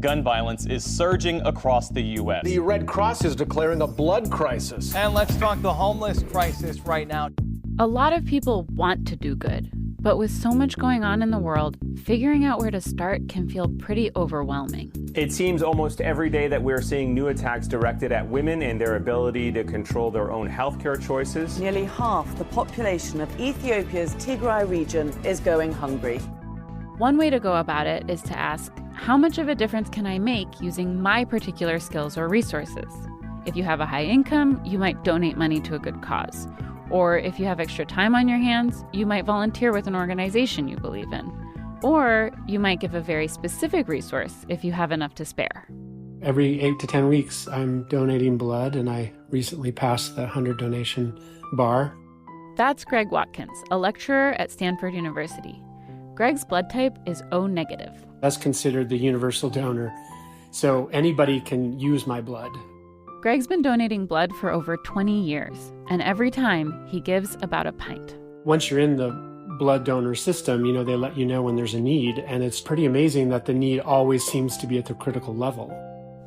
Gun violence is surging across the U.S. The Red Cross is declaring a blood crisis. And let's talk the homeless crisis right now. A lot of people want to do good, but with so much going on in the world, figuring out where to start can feel pretty overwhelming. It seems almost every day that we're seeing new attacks directed at women and their ability to control their own healthcare choices. Nearly half the population of Ethiopia's Tigray region is going hungry. One way to go about it is to ask, how much of a difference can I make using my particular skills or resources? If you have a high income, you might donate money to a good cause. Or if you have extra time on your hands, you might volunteer with an organization you believe in. Or you might give a very specific resource if you have enough to spare. Every 8 to 10 weeks, I'm donating blood, and I recently passed the 100 donation bar. That's Greg Watkins, a lecturer at Stanford University. Greg's blood type is O negative. That's considered the universal donor, so anybody can use my blood. Greg's been donating blood for over 20 years, and every time he gives about a pint. Once you're in the blood donor system, they let you know when there's a need, and it's pretty amazing that the need always seems to be at the critical level.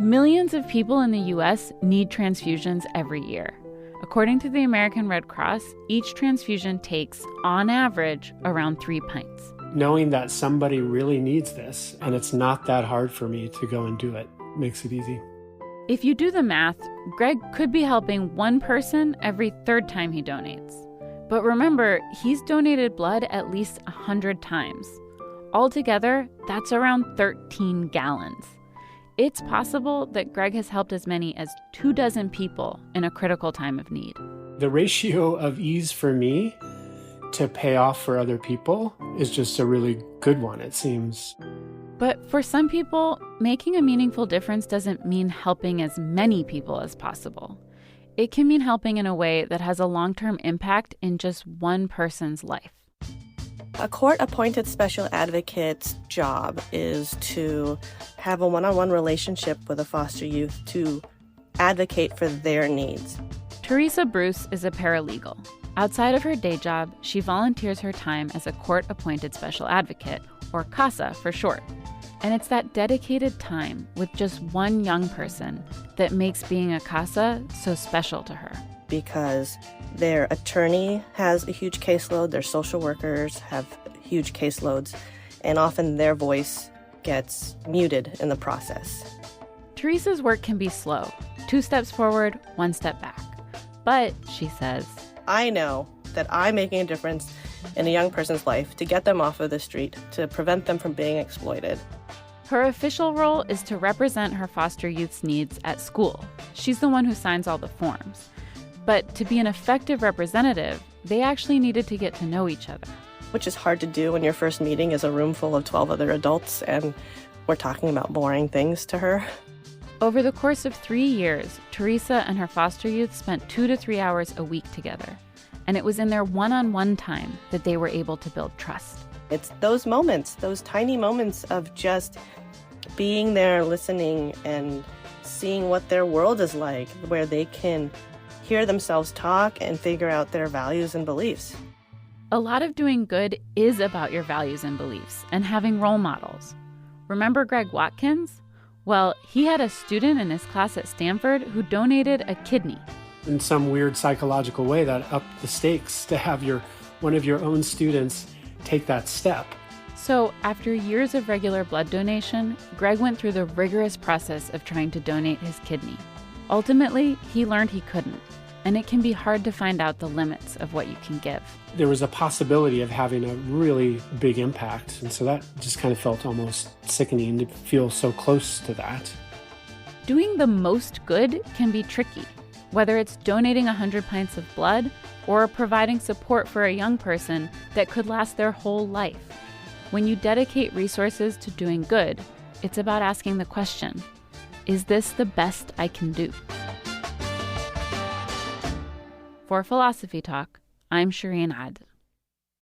Millions of people in the U.S. need transfusions every year. According to the American Red Cross, each transfusion takes, on average, around 3 pints. Knowing that somebody really needs this, and it's not that hard for me to go and do it, makes it easy. If you do the math, Greg could be helping one person every third time he donates. But remember, he's donated blood at least 100 times. Altogether, that's around 13 gallons. It's possible that Greg has helped as many as 24 people in a critical time of need. The ratio of ease for me to pay off for other people is just a really good one, it seems. But for some people, making a meaningful difference doesn't mean helping as many people as possible. It can mean helping in a way that has a long-term impact in just one person's life. A court-appointed special advocate's job is to have a one-on-one relationship with a foster youth to advocate for their needs. Teresa Bruce is a paralegal. Outside of her day job, she volunteers her time as a court-appointed special advocate, or CASA for short. And it's that dedicated time with just one young person that makes being a CASA so special to her. Because their attorney has a huge caseload, their social workers have huge caseloads, and often their voice gets muted in the process. Teresa's work can be slow, 2 steps forward, 1 step back. But, she says, I know that I'm making a difference in a young person's life to get them off of the street, to prevent them from being exploited. Her official role is to represent her foster youth's needs at school. She's the one who signs all the forms. But to be an effective representative, they actually needed to get to know each other. Which is hard to do when your first meeting is a room full of 12 other adults and we're talking about boring things to her. Over the course of 3 years, Teresa and her foster youth spent 2 to 3 hours a week together. And it was in their one-on-one time that they were able to build trust. It's those moments, those tiny moments of just being there, listening, and seeing what their world is like, where they can hear themselves talk and figure out their values and beliefs. A lot of doing good is about your values and beliefs and having role models. Remember Greg Watkins? Well, he had a student in his class at Stanford who donated a kidney. In some weird psychological way, that upped the stakes to have one of your own students take that step. So after years of regular blood donation, Greg went through the rigorous process of trying to donate his kidney. Ultimately, he learned he couldn't, and it can be hard to find out the limits of what you can give. There was a possibility of having a really big impact, and so that just kind of felt almost sickening to feel so close to that. Doing the most good can be tricky, whether it's donating 100 pints of blood or providing support for a young person that could last their whole life. When you dedicate resources to doing good, it's about asking the question, is this the best I can do? For Philosophy Talk, I'm Shireen Ad.